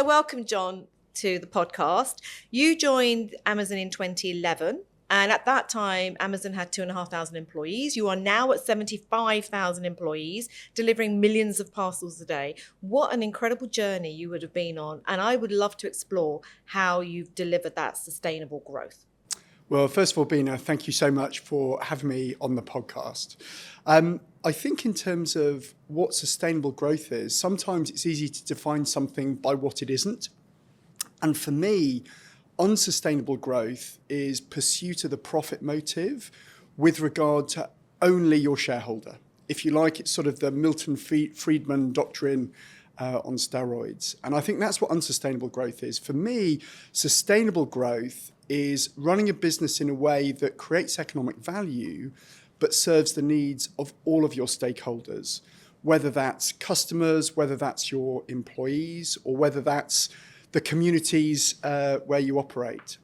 welcome, John, to the podcast. You joined Amazon in 2011. And at that time, Amazon had 2,500 employees. You are now at 75,000 employees, delivering millions of parcels a day. What an incredible journey you would have been on. And I would love to explore how you've delivered that sustainable growth. Well, first of all, Bina, thank you so much for having me on the podcast. I think in terms of what sustainable growth is, sometimes it's easy to define something by what it isn't. And for me, unsustainable growth is pursuit of the profit motive with regard to only your shareholder. If you like, it's sort of the Milton Friedman doctrine on steroids. And I think that's what unsustainable growth is. For me, sustainable growth is running a business in a way that creates economic value, but serves the needs of all of your stakeholders, whether that's customers, whether that's your employees, or whether that's the communities where you operate.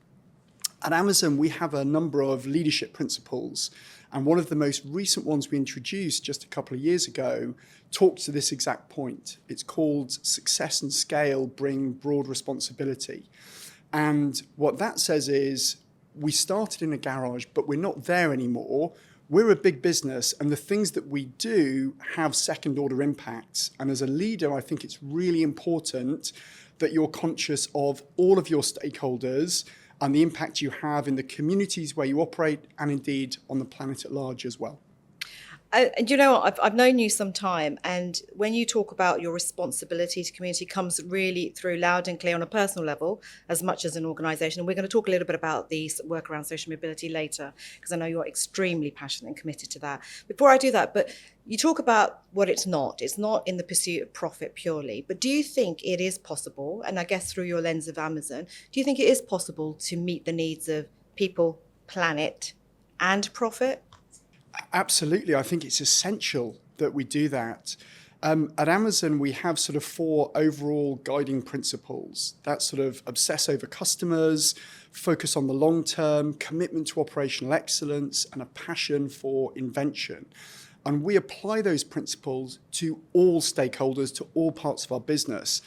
At Amazon, we have a number of leadership principles, and one of the most recent ones we introduced just a couple of years ago talks to this exact point. It's called Success and Scale Bring Broad Responsibility. And what that says is we started in a garage, but we're not there anymore. We're a big business, and the things that we do have second-order impacts. And as a leader, I think it's really important that you're conscious of all of your stakeholders and the impact you have in the communities where you operate and indeed on the planet at large as well. And you know what, I've known you some time, and when you talk about your responsibility to community comes really through loud and clear on a personal level as much as an organisation. And we're going to talk a little bit about the work around social mobility later, because I know you're extremely passionate and committed to that. Before I do that, but you talk about what it's not in the pursuit of profit purely, but do you think it is possible, and I guess through your lens of Amazon, do you think it is possible to meet the needs of people, planet and profit? Absolutely. I think it's essential that we do that. At Amazon, we have sort of 4 overall guiding principles. That sort of obsess over customers, focus on the long term, commitment to operational excellence, and a passion for invention. And we apply those principles to all stakeholders, to all parts of our business.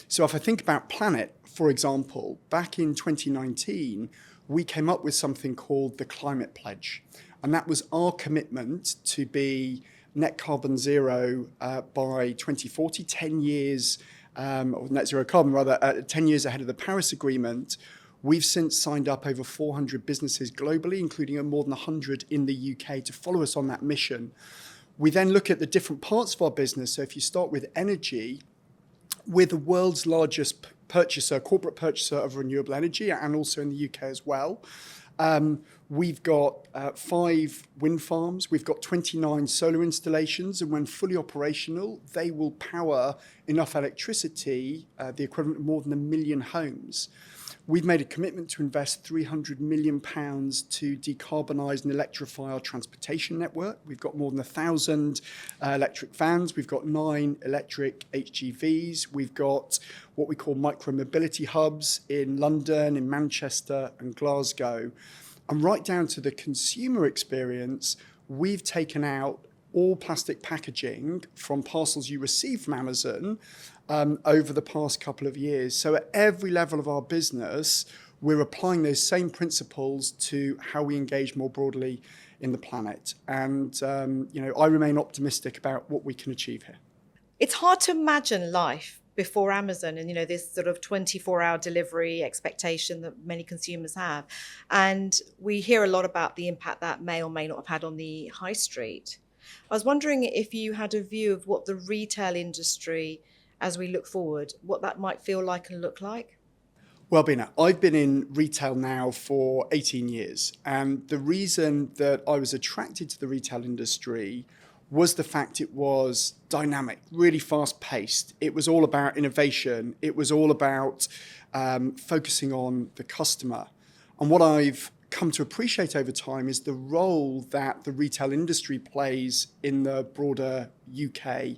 So if I think about planet, for example, back in 2019, we came up with something called the Climate Pledge. And that was our commitment to be net carbon zero by 2040, 10 years, or net zero carbon rather, 10 years ahead of the Paris Agreement. We've since signed up over 400 businesses globally, including more than 100 in the UK, to follow us on that mission. We then look at the different parts of our business. So if you start with energy, we're the world's largest corporate purchaser of renewable energy, and also in the UK as well. We've got 5 wind farms, we've got 29 solar installations, and when fully operational, they will power enough electricity, the equivalent of more than 1 million homes. We've made a commitment to invest £300 million to decarbonise and electrify our transportation network. We've got more than 1,000 electric vans. We've got 9 electric HGVs. We've got what we call micro-mobility hubs in London, in Manchester and Glasgow. And right down to the consumer experience, we've taken out all plastic packaging from parcels you receive from Amazon over the past couple of years. So at every level of our business, we're applying those same principles to how we engage more broadly in the planet. And I remain optimistic about what we can achieve here. It's hard to imagine life before Amazon and, this sort of 24-hour delivery expectation that many consumers have. And we hear a lot about the impact that may or may not have had on the high street. I was wondering if you had a view of what the retail industry, as we look forward, what that might feel like and look like? Well, Bina, I've been in retail now for 18 years. And the reason that I was attracted to the retail industry was the fact it was dynamic, really fast-paced. It was all about innovation. It was all about focusing on the customer. And what I've come to appreciate over time is the role that the retail industry plays in the broader UK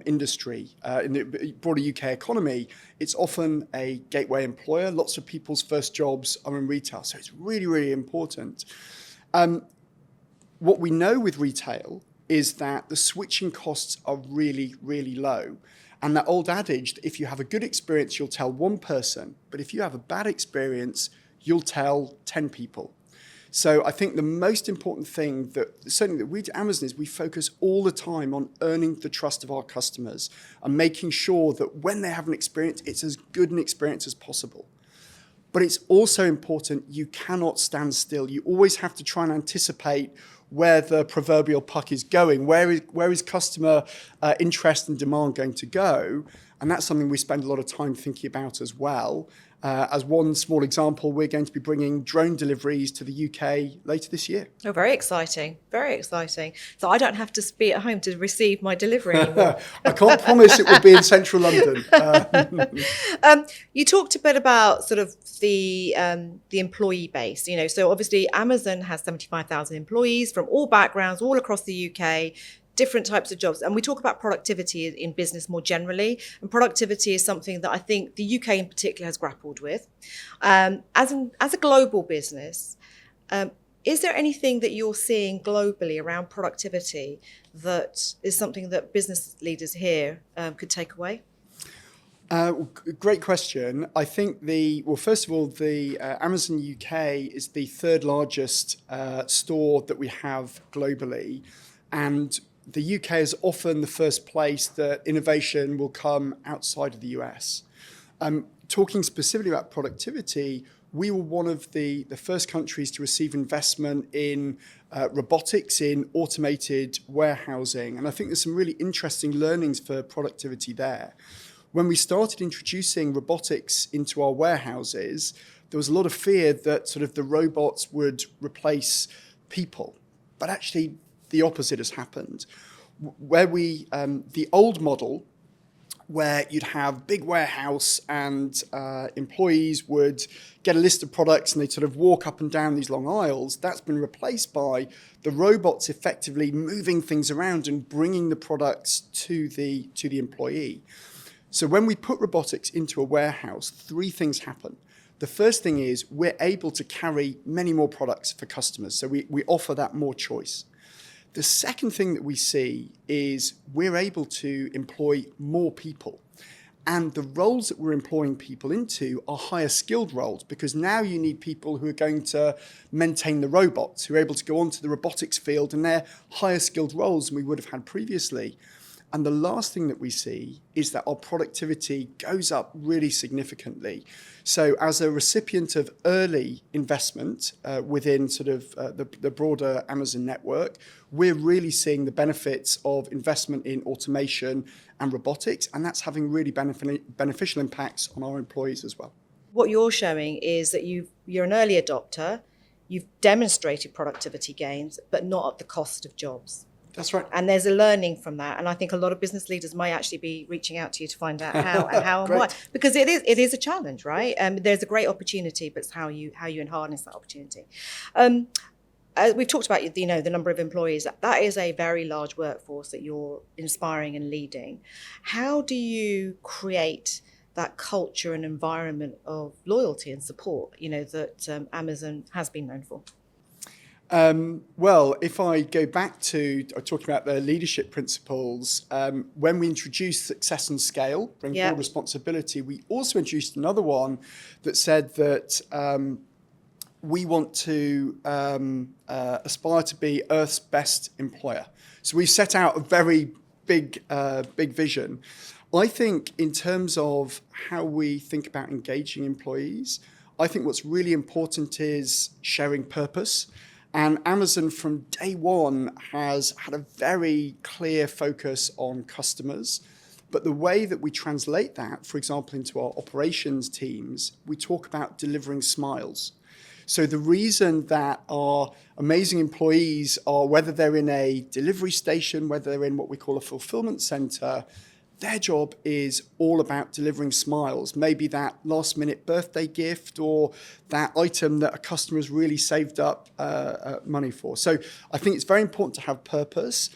industry, in the broader UK economy. It's often a gateway employer. Lots of people's first jobs are in retail, so it's really, really important. What we know with retail is that the switching costs are really, really low. And that old adage, that if you have a good experience, you'll tell one person, but if you have a bad experience, you'll tell 10 people. So I think the most important thing that certainly that we do at Amazon is we focus all the time on earning the trust of our customers and making sure that when they have an experience, it's as good an experience as possible. But it's also important you cannot stand still. You always have to try and anticipate where the proverbial puck is going, where is customer interest and demand going to go. And that's something we spend a lot of time thinking about as well. As one small example, we're going to be bringing drone deliveries to the UK later this year. Oh, very exciting. Very exciting. So I don't have to be at home to receive my delivery anymore. I can't promise it will be in central London. You talked a bit about sort of the employee base, so obviously Amazon has 75,000 employees from all backgrounds, all across the UK, different types of jobs. And we talk about productivity in business more generally. And productivity is something that I think the UK in particular has grappled with. As a global business, is there anything that you're seeing globally around productivity that is something that business leaders here could take away? Great question. I think first of all, the Amazon UK is the third largest store that we have globally. And the UK is often the first place that innovation will come outside of the US. Talking specifically about productivity, we were one of the first countries to receive investment in robotics, in automated warehousing. And I think there's some really interesting learnings for productivity there. When we started introducing robotics into our warehouses, there was a lot of fear that sort of the robots would replace people. But actually, the opposite has happened. Where the old model, where you'd have big warehouse and employees would get a list of products and they'd sort of walk up and down these long aisles, that's been replaced by the robots effectively moving things around and bringing the products to the employee. So when we put robotics into a warehouse, three things happen. The first thing is we're able to carry many more products for customers. So we offer that more choice. The second thing that we see is we're able to employ more people. And the roles that we're employing people into are higher skilled roles, because now you need people who are going to maintain the robots, who are able to go onto the robotics field, and they're higher skilled roles than we would have had previously. And the last thing that we see is that our productivity goes up really significantly. So as a recipient of early investment within sort of the broader Amazon network, we're really seeing the benefits of investment in automation and robotics, and that's having really beneficial impacts on our employees as well. What you're showing is that you're an early adopter, you've demonstrated productivity gains, but not at the cost of jobs. That's right. And there's a learning from that. And I think a lot of business leaders might actually be reaching out to you to find out how and why. Because it is a challenge, right? There's a great opportunity, but it's how you harness that opportunity. We've talked about the number of employees. That is a very large workforce that you're inspiring and leading. How do you create that culture and environment of loyalty and support, that Amazon has been known for? Well, if I go back to talking about the leadership principles, when we introduced success and scale, bring forward responsibility, we also introduced another one that said that we want to aspire to be Earth's best employer. So we set out a very big vision. I think in terms of how we think about engaging employees, I think what's really important is sharing purpose. And Amazon from day one has had a very clear focus on customers. But the way that we translate that, for example, into our operations teams, we talk about delivering smiles. So the reason that our amazing employees are, whether they're in a delivery station, whether they're in what we call a fulfillment center, their job is all about delivering smiles. Maybe that last minute birthday gift or that item that a customer has really saved up money for. So I think it's very important to have purpose,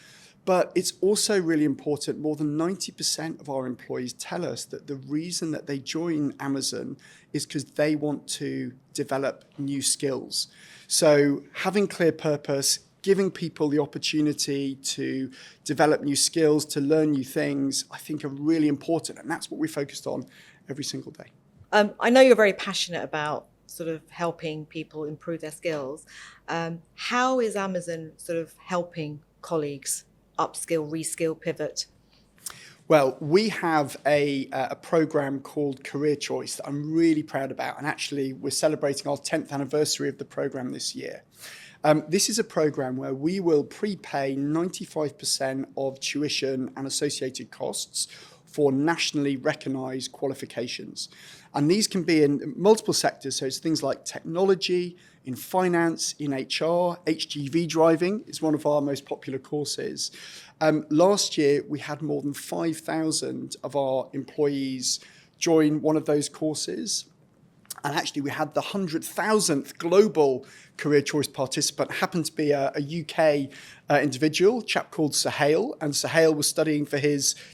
but it's also really important. More than 90% of our employees tell us that the reason that they join Amazon is because they want to develop new skills. So having clear purpose, giving people the opportunity to develop new skills, to learn new things, I think are really important. And that's what we focused on every single day. I know you're very passionate about sort of helping people improve their skills. How is Amazon sort of helping colleagues upskill, reskill, pivot? Well, we have a program called Career Choice that I'm really proud about. And actually, we're celebrating our 10th anniversary of the program this year. This is a program where we will prepay 95% of tuition and associated costs for nationally recognized qualifications. And these can be in multiple sectors. So it's things like technology, in finance, in HR, HGV driving is one of our most popular courses. Last year, we had more than 5,000 of our employees join one of those courses. And actually, we had the 100,000th global career choice participant, happened to be a UK individual, a chap called Suhail. And Suhail was studying for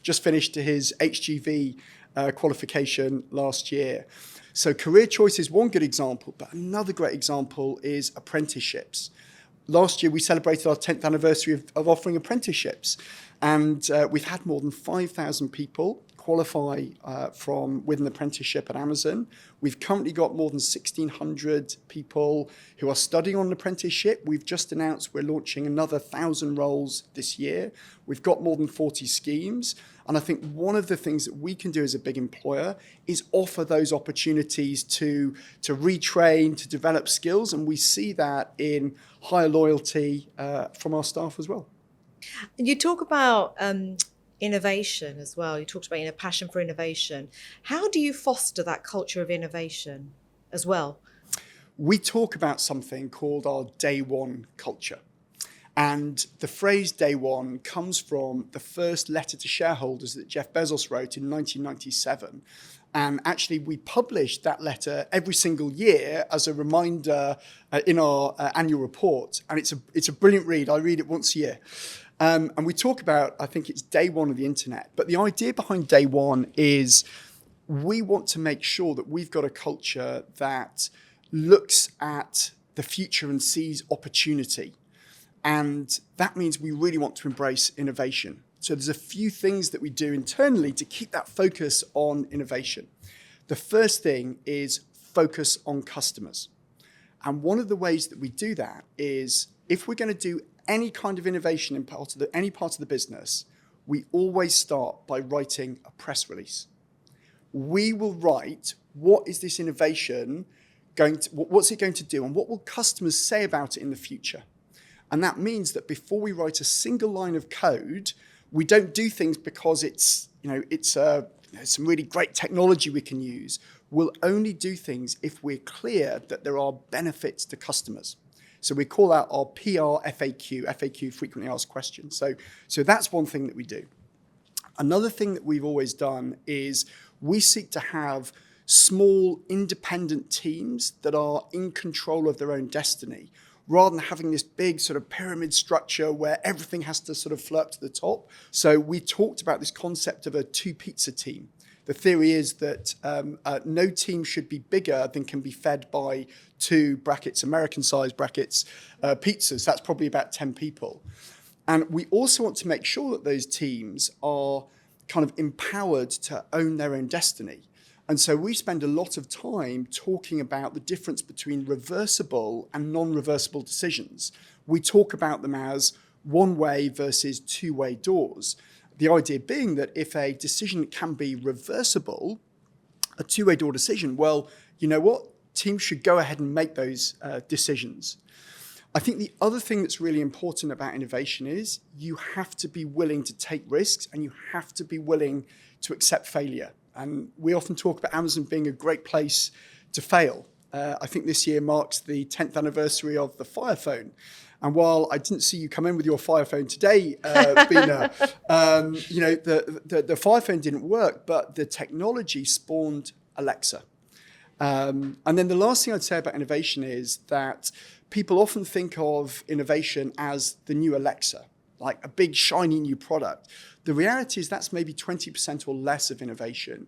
just finished his HGV qualification last year. So career choice is one good example, but another great example is apprenticeships. Last year, we celebrated our 10th anniversary of offering apprenticeships. And we've had more than 5,000 people qualify with an apprenticeship at Amazon. We've currently got more than 1,600 people who are studying on an apprenticeship. We've just announced we're launching another 1,000 roles this year. We've got more than 40 schemes. And I think one of the things that we can do as a big employer is offer those opportunities to retrain, to develop skills. And we see that in higher loyalty from our staff as well. You talk about innovation as well. You talked about passion for innovation. How do you foster that culture of innovation as well? We talk about something called our day one culture. And the phrase day one comes from the first letter to shareholders that Jeff Bezos wrote in 1997. And actually, we publish that letter every single year as a reminder in our annual report. And it's a brilliant read. I read it once a year. And we talk about, I think it's day one of the internet. But the idea behind day one is we want to make sure that we've got a culture that looks at the future and sees opportunity. And that means we really want to embrace innovation. So there's a few things that we do internally to keep that focus on innovation. The first thing is focus on customers. And one of the ways that we do that is if we're going to do any kind of innovation in any part of the business, we always start by writing a press release. We will write, what is this innovation what's it going to do, and what will customers say about it in the future? And that means that before we write a single line of code, we don't do things because it's some really great technology we can use. We'll only do things if we're clear that there are benefits to customers. So we call out our PR FAQ, frequently asked questions. So that's one thing that we do. Another thing that we've always done is we seek to have small independent teams that are in control of their own destiny, rather than having this big sort of pyramid structure where everything has to sort of flow up to the top. So we talked about this concept of a two-pizza team. The theory is that no team should be bigger than can be fed by two brackets, American-sized brackets, pizzas. That's probably about 10 people. And we also want to make sure that those teams are kind of empowered to own their own destiny. And so we spend a lot of time talking about the difference between reversible and non-reversible decisions. We talk about them as one-way versus two-way doors. The idea being that if a decision can be reversible, a two-way door decision, well, you know what? Teams should go ahead and make those decisions. I think the other thing that's really important about innovation is you have to be willing to take risks and you have to be willing to accept failure. And we often talk about Amazon being a great place to fail. I think this year marks the 10th anniversary of the Fire Phone. And while I didn't see you come in with your Fire Phone today, Bina, the Fire Phone didn't work, but the technology spawned Alexa. And then the last thing I'd say about innovation is that people often think of innovation as the new Alexa, like a big, shiny new product. The reality is that's maybe 20% or less of innovation.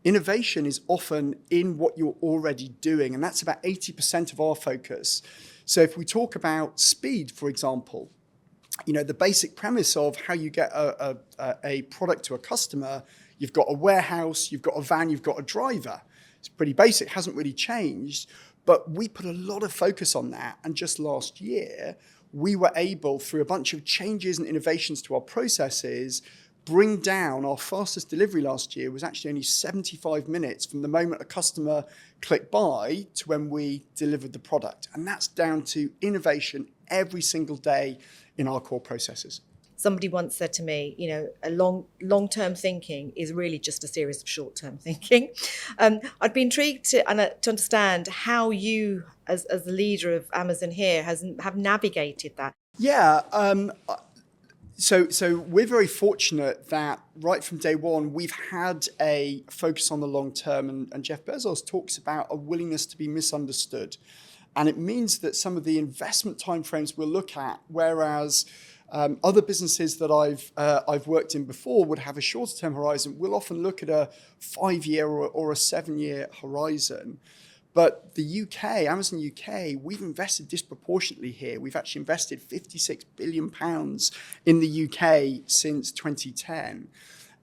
Innovation is often in what you're already doing, and that's about 80% of our focus. So if we talk about speed, for example, the basic premise of how you get a product to a customer, you've got a warehouse, you've got a van, you've got a driver. It's pretty basic, hasn't really changed, but we put a lot of focus on that. And just last year, we were able, through a bunch of changes and innovations to our processes, bring down our fastest delivery last year was actually only 75 minutes from the moment a customer clicked buy to when we delivered the product. And that's down to innovation every single day in our core processes. Somebody once said to me, a long-term thinking is really just a series of short-term thinking. I'd be intrigued to understand how you, as the leader of Amazon here, have navigated that. Yeah. So we're very fortunate that right from day one, we've had a focus on the long term. And Jeff Bezos talks about a willingness to be misunderstood. And it means that some of the investment timeframes we'll look at, whereas other businesses that I've worked in before would have a shorter term horizon, we'll often look at a 5-year or a 7-year horizon. But the UK, Amazon UK, we've invested disproportionately here. We've actually invested £56 billion in the UK since 2010.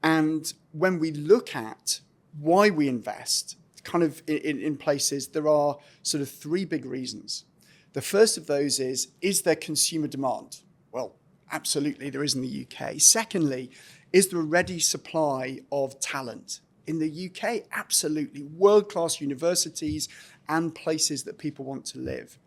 And when we look at why we invest, kind of in places, there are sort of 3 big reasons. The first of those is there consumer demand? Well, absolutely, there is in the UK. Secondly, is there a ready supply of talent? In the UK, absolutely, world-class universities and places that people want to live.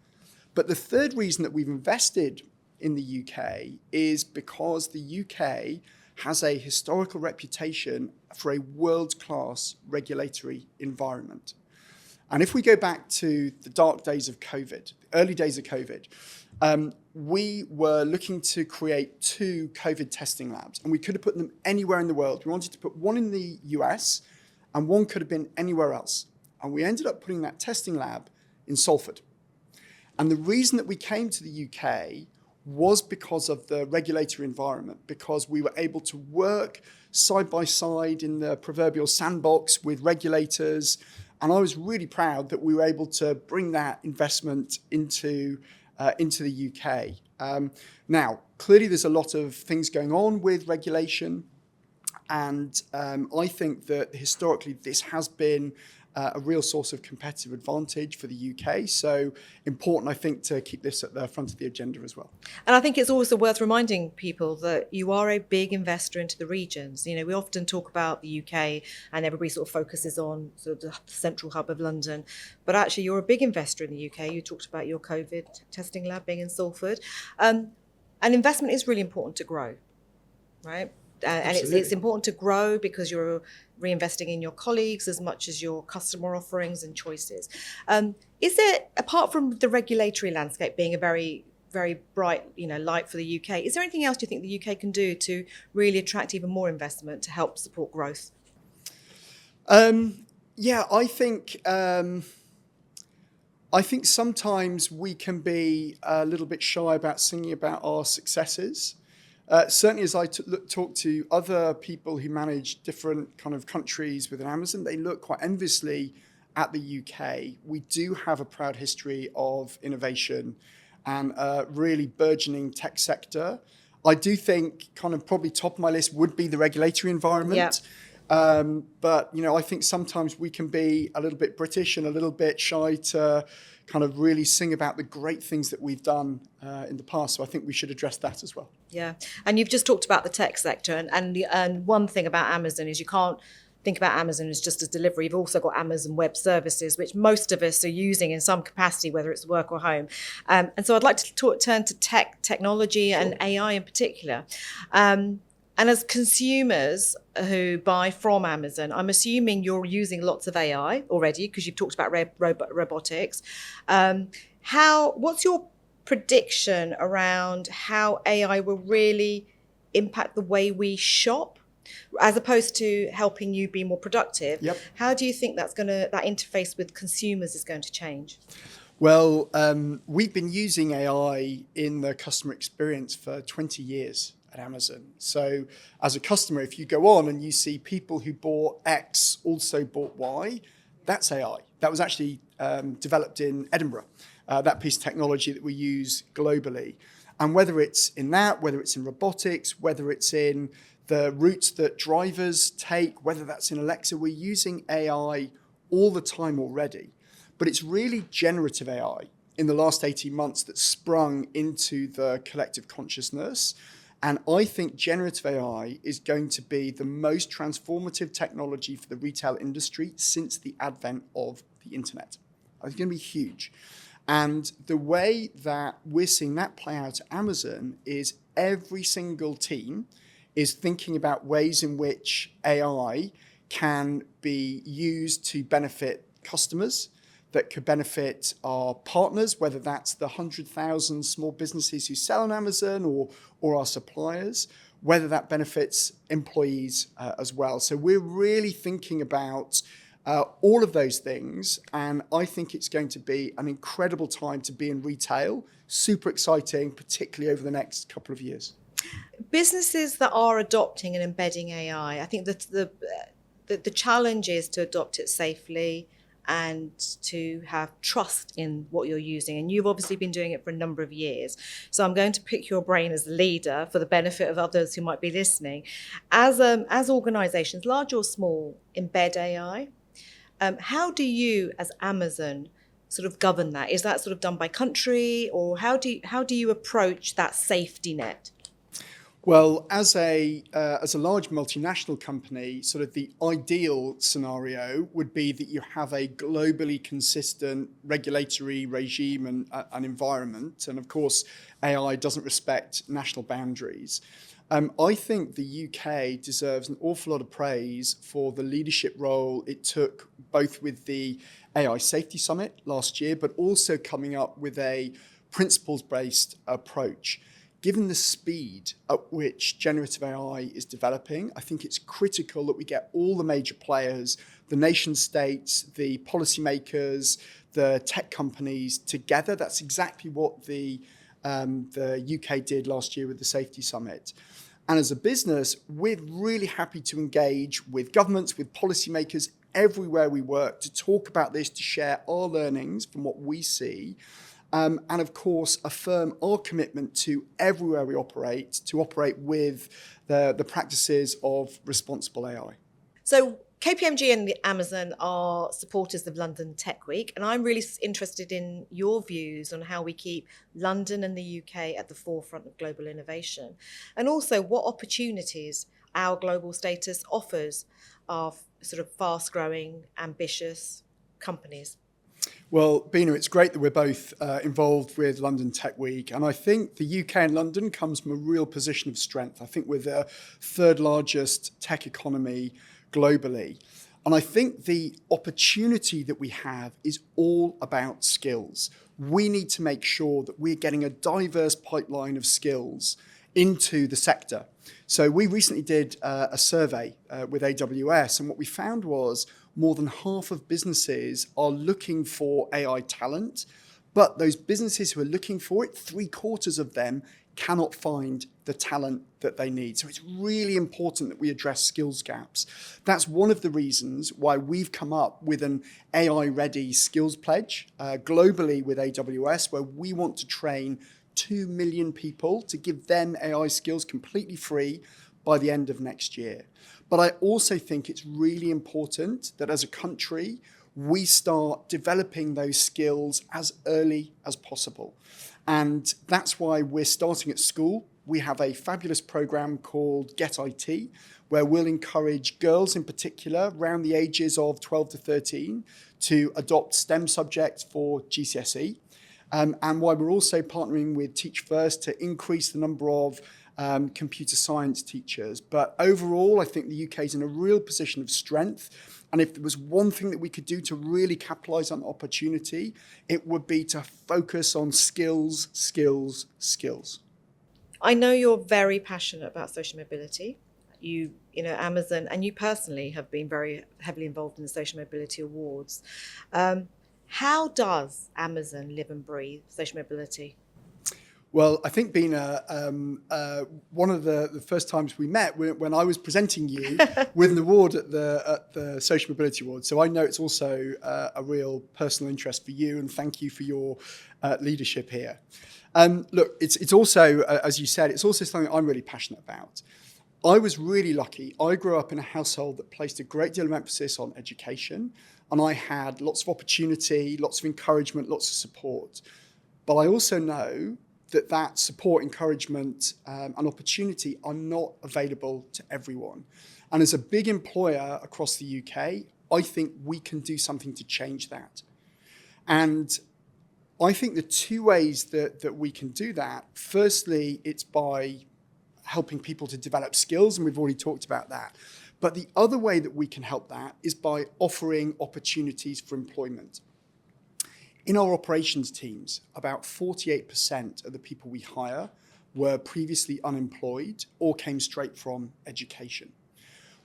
But the third reason that we've invested in the UK is because the UK has a historical reputation for a world-class regulatory environment. And if we go back to the dark days of COVID, early days of COVID, we were looking to create 2 COVID testing labs, and we could have put them anywhere in the world. We wanted to put one in the US, and one could have been anywhere else. And we ended up putting that testing lab in Salford. And the reason that we came to the UK was because of the regulatory environment, because we were able to work side by side in the proverbial sandbox with regulators. And I was really proud that we were able to bring that investment into the UK. Now, clearly there's a lot of things going on with regulation. And I think that historically this has been a real source of competitive advantage for the UK. So important, I think, to keep this at the front of the agenda as well. And I think it's also worth reminding people that you are a big investor into the regions. We often talk about the UK and everybody sort of focuses on sort of the central hub of London. But actually, you're a big investor in the UK. You talked about your COVID testing lab being in Salford. And investment is really important to grow, right? And it's important to grow because you're reinvesting in your colleagues as much as your customer offerings and choices. Is there, apart from the regulatory landscape being a very, very bright, light for the UK, is there anything else you think the UK can do to really attract even more investment to help support growth? Yeah, I think sometimes we can be a little bit shy about singing about our successes. Certainly, as I talk to other people who manage different kind of countries within Amazon, they look quite enviously at the UK. We do have a proud history of innovation and a really burgeoning tech sector. I do think kind of probably top of my list would be the regulatory environment. Yeah. But, I think sometimes we can be a little bit British and a little bit shy to kind of really sing about the great things that we've done in the past. So I think we should address that as well. Yeah. And you've just talked about the tech sector. And one thing about Amazon is you can't think about Amazon as just as delivery. You've also got Amazon Web Services, which most of us are using in some capacity, whether it's work or home. And so I'd like to turn to technology, sure, and AI in particular. And as consumers who buy from Amazon, I'm assuming you're using lots of AI already because you've talked about robotics. What's your prediction around how AI will really impact the way we shop, as opposed to helping you be more productive? Yep. How do you think that interface with consumers is going to change? Well, we've been using AI in the customer experience for 20 years. At Amazon. So as a customer, if you go on and you see people who bought X also bought Y, that's AI. that was actually developed in Edinburgh, that piece of technology that we use globally. And whether it's in that, whether it's in robotics, whether it's in the routes that drivers take, whether that's in Alexa, we're using AI all the time already. But it's really generative AI in the last 18 months that sprung into the collective consciousness. And I think generative AI is going to be the most transformative technology for the retail industry since the advent of the internet. It's going to be huge. And the way that we're seeing that play out at Amazon is every single team is thinking about ways in which AI can be used to benefit customers, that could benefit our partners, whether that's the 100,000 small businesses who sell on Amazon or our suppliers, whether that benefits employees as well. So we're really thinking about all of those things, and I think it's going to be an incredible time to be in retail. Super exciting, particularly over the next couple of years. Businesses that are adopting and embedding AI, I think that the challenge is to adopt it safely and to have trust in what you're using. And you've obviously been doing it for a number of years. So I'm going to pick your brain as a leader for the benefit of others who might be listening. As organizations, large or small, embed AI, how do you, as Amazon, sort of govern that? Is that sort of done by country, or how do you approach that safety net? Well, as a large multinational company, sort of the ideal scenario would be that you have a globally consistent regulatory regime and environment. And of course, AI doesn't respect national boundaries. I think the UK deserves an awful lot of praise for the leadership role it took, both with the AI Safety Summit last year, but also coming up with a principles-based approach. Given the speed at which generative AI is developing, I think it's critical that we get all the major players, the nation states, the policymakers, the tech companies together. That's exactly what the UK did last year with the Safety Summit. And as a business, we're really happy to engage with governments, with policymakers everywhere we work to talk about this, to share our learnings from what we see. And of course, affirm our commitment to everywhere we operate, to operate with the practices of responsible AI. So KPMG and Amazon are supporters of London Tech Week, and I'm really interested in your views on how we keep London and the UK at the forefront of global innovation, and also what opportunities our global status offers our sort of fast-growing, ambitious companies. Well, Bina, it's great that we're both involved with London Tech Week. And I think the UK and London comes from a real position of strength. I think we're the third largest tech economy globally. And I think the opportunity that we have is all about skills. We need to make sure that we're getting a diverse pipeline of skills into the sector. So we recently did a survey with AWS, and what we found was more than half of businesses are looking for AI talent, but those businesses who are looking for it, 3/4 of them cannot find the talent that they need. So it's really important that we address skills gaps. That's one of the reasons why we've come up with an AI-ready skills pledge globally with AWS, where we want to train 2 million people to give them AI skills completely free by the end of next year. But I also think it's really important that as a country, we start developing those skills as early as possible. And that's why we're starting at school. We have a fabulous program called Get IT, where we'll encourage girls in particular around the ages of 12 to 13 to adopt STEM subjects for GCSE. And why we're also partnering with Teach First to increase the number of computer science teachers. But overall, I think the UK is in a real position of strength. And if there was one thing that we could do to really capitalize on the opportunity, it would be to focus on skills, skills, skills. I know you're very passionate about social mobility. You know, Amazon, and you personally have been very heavily involved in the Social Mobility Awards. How does Amazon live and breathe social mobility? Well, I think, Bina, one of the first times we met when I was presenting you with an award at the Social Mobility Award. So I know it's also a real personal interest for you, and thank you for your leadership here. Look, it's also, as you said, it's also something I'm really passionate about. I was really lucky. I grew up in a household that placed a great deal of emphasis on education, and I had lots of opportunity, lots of encouragement, lots of support. But I also know that support, encouragement, and opportunity are not available to everyone. And as a big employer across the UK, I think we can do something to change that. And I think the two ways that we can do that, firstly, it's by helping people to develop skills, and we've already talked about that. But the other way that we can help that is by offering opportunities for employment. In our operations teams, about 48% of the people we hire were previously unemployed or came straight from education.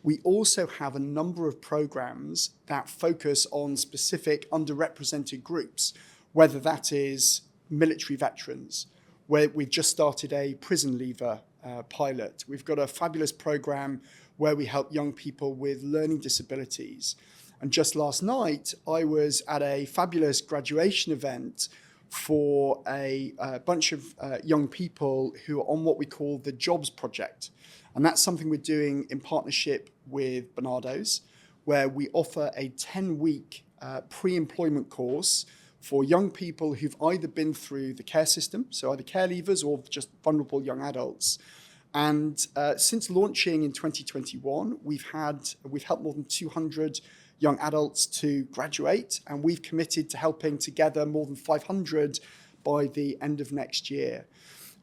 We also have a number of programs that focus on specific underrepresented groups, whether that is military veterans, where we've just started a prison leaver pilot. We've got a fabulous program where we help young people with learning disabilities. And just last night, I was at a fabulous graduation event for a bunch of young people who are on what we call the Jobs Project. And that's something we're doing in partnership with Barnardo's, where we offer a 10-week pre-employment course for young people who've either been through the care system, so either care leavers or just vulnerable young adults. And since launching in 2021, we've helped more than 200 young adults to graduate, and we've committed to helping to gather more than 500 by the end of next year.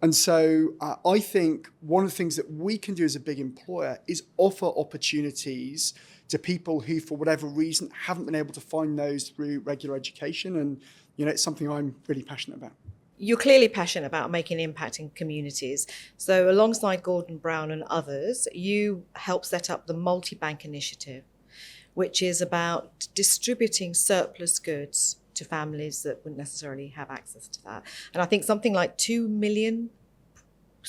And so I think one of the things that we can do as a big employer is offer opportunities to people who, for whatever reason, haven't been able to find those through regular education. And, it's something I'm really passionate about. You're clearly passionate about making an impact in communities. So alongside Gordon Brown and others, you helped set up the Multibank Initiative, which is about distributing surplus goods to families that wouldn't necessarily have access to that. And I think something like 2 million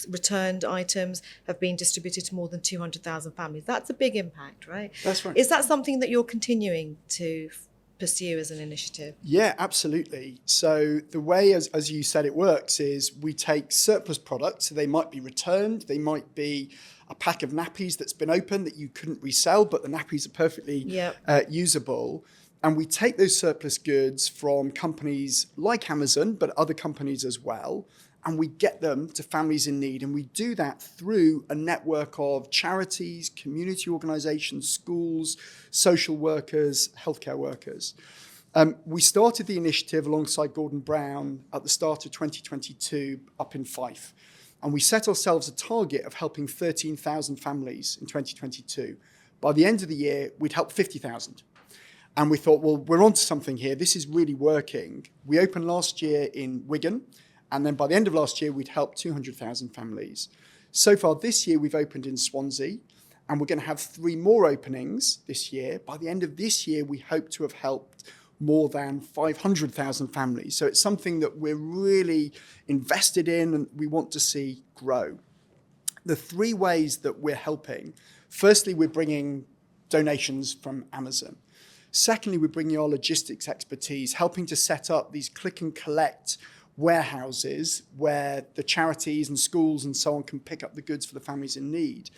returned items have been distributed to more than 200,000 families. That's a big impact, right? That's right. Is that something that you're continuing to pursue as an initiative? Yeah, absolutely. So the way, as you said, it works is we take surplus products. So they might be returned. They might be a pack of nappies that's been opened that you couldn't resell, but the nappies are perfectly usable. And we take those surplus goods from companies like Amazon, but other companies as well, and we get them to families in need. And we do that through a network of charities, community organizations, schools, social workers, healthcare workers. We started the initiative alongside Gordon Brown at the start of 2022 up in Fife. And we set ourselves a target of helping 13,000 families in 2022. By the end of the year, we'd help 50,000. And we thought, well, we're onto something here. This is really working. We opened last year in Wigan. And then by the end of last year, we'd helped 200,000 families. So far this year, we've opened in Swansea. And we're going to have 3 more openings this year. By the end of this year, we hope to have helped more than 500,000 families. So it's something that we're really invested in and we want to see grow. The 3 ways that we're helping, firstly, we're bringing donations from Amazon. Secondly, we're bringing our logistics expertise, helping to set up these click and collect warehouses where the charities and schools and so on can pick up the goods for the families in need.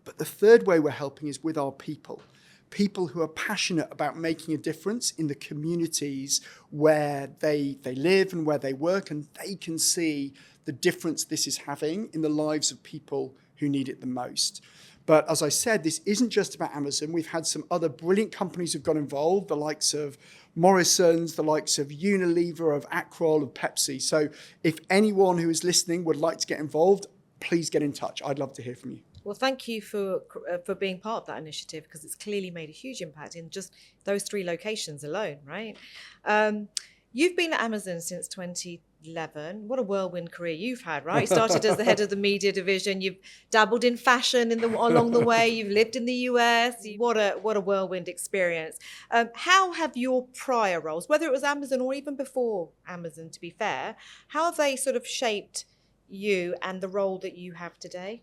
But the 3rd way we're helping is with our people. People who are passionate about making a difference in the communities where they live and where they work, and they can see the difference this is having in the lives of people who need it the most. But as I said, this isn't just about Amazon. We've had some other brilliant companies who've got involved, the likes of Morrison's, the likes of Unilever, of Akrol, of Pepsi. So if anyone who is listening would like to get involved, please get in touch. I'd love to hear from you. Well, thank you for being part of that initiative, because it's clearly made a huge impact in just those 3 locations alone, right? You've been at Amazon since 2011. What a whirlwind career you've had, right? You started as the head of the media division. You've dabbled in fashion along the way. You've lived in the US. What a whirlwind experience. How have your prior roles, whether it was Amazon or even before Amazon, to be fair, how have they sort of shaped you and the role that you have today?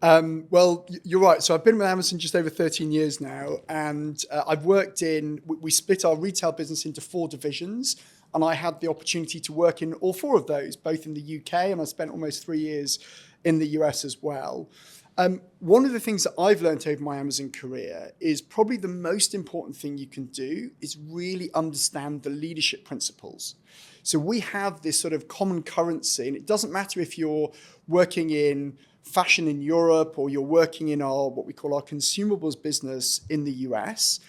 Well, you're right. So I've been with Amazon just over 13 years now, and I've worked we split our retail business into 4 divisions, and I had the opportunity to work in all 4 of those, both in the UK, and I spent almost 3 years in the US as well. One of the things that I've learned over my Amazon career is probably the most important thing you can do is really understand the leadership principles. So we have this sort of common currency, and it doesn't matter if you're working in fashion in Europe or you're working in what we call our consumables business in the US,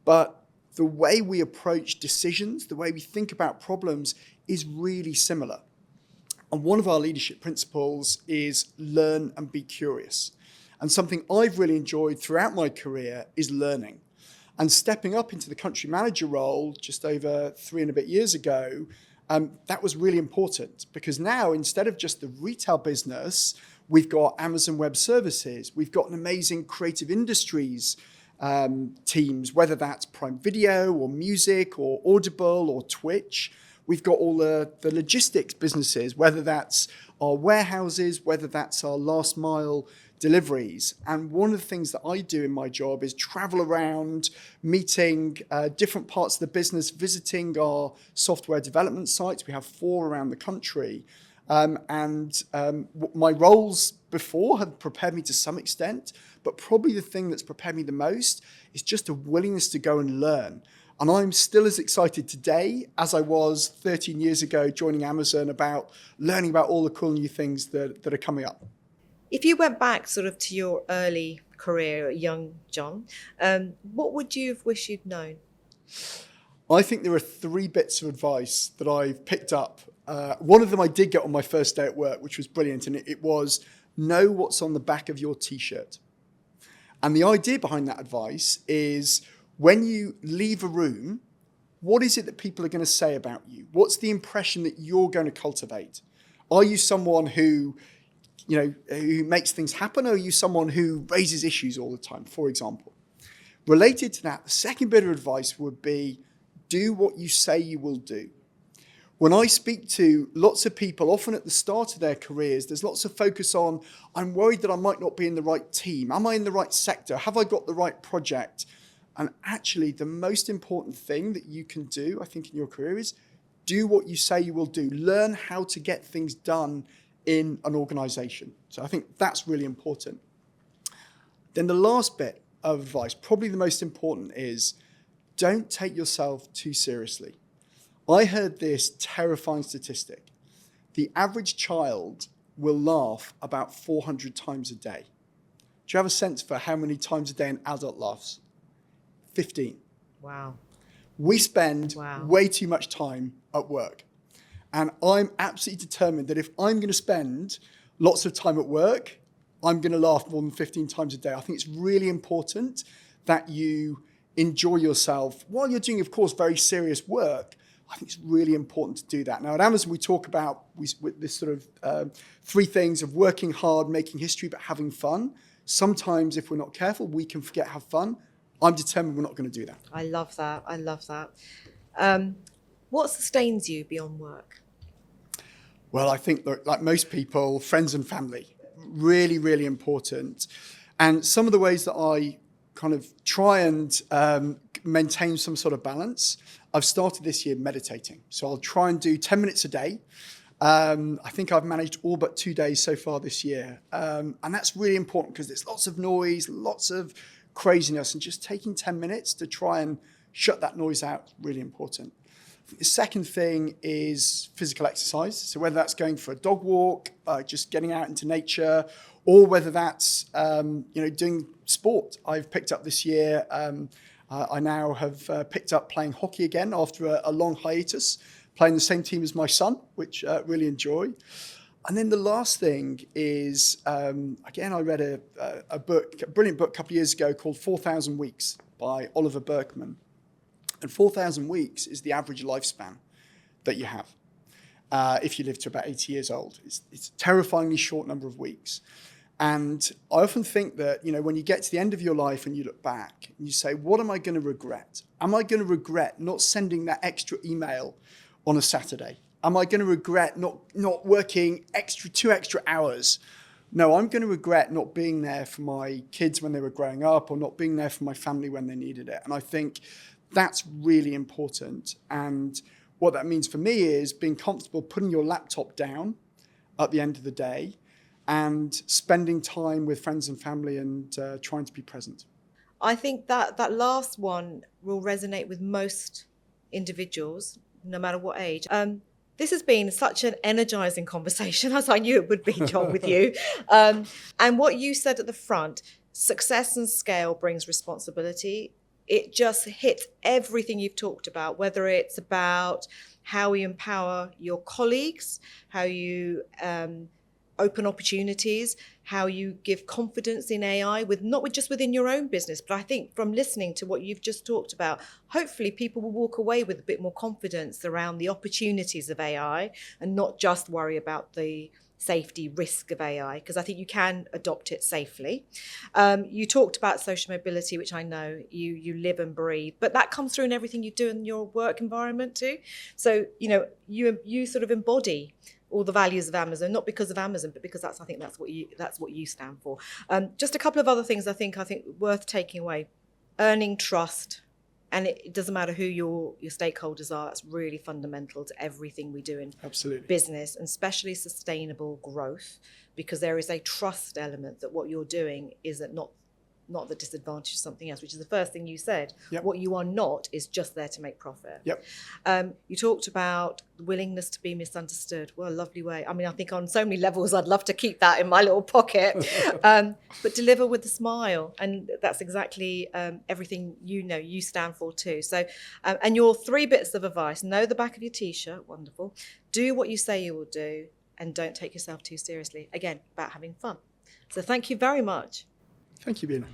but the way we approach decisions, the way we think about problems is really similar. And one of our leadership principles is learn and be curious. And something I've really enjoyed throughout my career is learning. And stepping up into the country manager role just over 3 and a bit years ago, that was really important because now instead of just the retail business, we've got Amazon Web Services. We've got an amazing creative industries teams, whether that's Prime Video or music or Audible or Twitch. We've got all the logistics businesses, whether that's our warehouses, whether that's our last mile deliveries. And one of the things that I do in my job is travel around, meeting different parts of the business, visiting our software development sites. We have 4 around the country. My roles before have prepared me to some extent, but probably the thing that's prepared me the most is just a willingness to go and learn. And I'm still as excited today as I was 13 years ago joining Amazon about learning about all the cool new things that are coming up. If you went back sort of to your early career, young John, what would you have wished you'd known? I think there are 3 bits of advice that I've picked up. One of them I did get on my first day at work, which was brilliant, and it was know what's on the back of your T-shirt. And the idea behind that advice is when you leave a room, what is it that people are going to say about you? What's the impression that you're going to cultivate? Are you someone who makes things happen, or are you someone who raises issues all the time, for example? Related to that, the second bit of advice would be do what you say you will do. When I speak to lots of people, often at the start of their careers, there's lots of focus on, I'm worried that I might not be in the right team. Am I in the right sector? Have I got the right project? And actually, the most important thing that you can do, I think, in your career is do what you say you will do. Learn how to get things done in an organization. So I think that's really important. Then the last bit of advice, probably the most important, is don't take yourself too seriously. I heard this terrifying statistic. The average child will laugh about 400 times a day. Do you have a sense for how many times a day an adult laughs? 15. Wow. We spend way too much time at work. And I'm absolutely determined that if I'm going to spend lots of time at work, I'm going to laugh more than 15 times a day. I think it's really important that you enjoy yourself while you're doing, of course, very serious work. I think it's really important to do that. Now, at Amazon, we talk about this sort of 3 things of working hard, making history, but having fun. Sometimes, if we're not careful, we can forget to have fun. I'm determined we're not going to do that. I love that. I love that. What sustains you beyond work? Well, I think, like most people, friends and family, really, really important. And some of the ways that I kind of try and maintain some sort of balance, I've started this year meditating. So I'll try and do 10 minutes a day. I think I've managed all but 2 days so far this year. And that's really important because there's lots of noise, lots of craziness, and just taking 10 minutes to try and shut that noise out is really important. I think the second thing is physical exercise. So whether that's going for a dog walk, just getting out into nature, or whether that's doing sport. I've picked up this year. I now have picked up playing hockey again after a long hiatus, playing the same team as my son, which I really enjoy. And then the last thing is, again, I read a brilliant book a couple of years ago called 4,000 Weeks by Oliver Burkeman. And 4,000 weeks is the average lifespan that you have if you live to about 80 years old. It's a terrifyingly short number of weeks. And I often think that, when you get to the end of your life and you look back and you say, what am I going to regret? Am I going to regret not sending that extra email on a Saturday? Am I going to regret not working two extra hours? No, I'm going to regret not being there for my kids when they were growing up, or not being there for my family when they needed it. And I think that's really important. And what that means for me is being comfortable putting your laptop down at the end of the day and spending time with friends and family and trying to be present. I think that that last one will resonate with most individuals, no matter what age. This has been such an energizing conversation, as I knew it would be, John, with you. And what you said at the front, success and scale brings responsibility. It just hits everything you've talked about, whether it's about how you empower your colleagues, how you open opportunities, how you give confidence in AI, not just within your own business, but I think from listening to what you've just talked about, hopefully people will walk away with a bit more confidence around the opportunities of AI and not just worry about the safety risk of AI, because I think you can adopt it safely. You talked about social mobility, which I know you live and breathe, but that comes through in everything you do in your work environment too. So, you sort of embody all the values of Amazon, not because of Amazon, but because I think that's what you stand for. Just a couple of other things I think worth taking away. Earning trust, and it doesn't matter who your stakeholders are. That's really fundamental to everything we do in business, and especially sustainable growth, because there is a trust element that what you're doing is not the disadvantage of something else, which is the first thing you said. Yep. What you are not is just there to make profit. Yep. You talked about the willingness to be misunderstood. Well, a lovely way. I mean, I think on so many levels, I'd love to keep that in my little pocket. But deliver with a smile. And that's exactly everything you stand for too. So, and your 3 bits of advice: know the back of your T-shirt, wonderful. Do what you say you will do, and don't take yourself too seriously. Again, about having fun. So thank you very much. Thank you, Bina.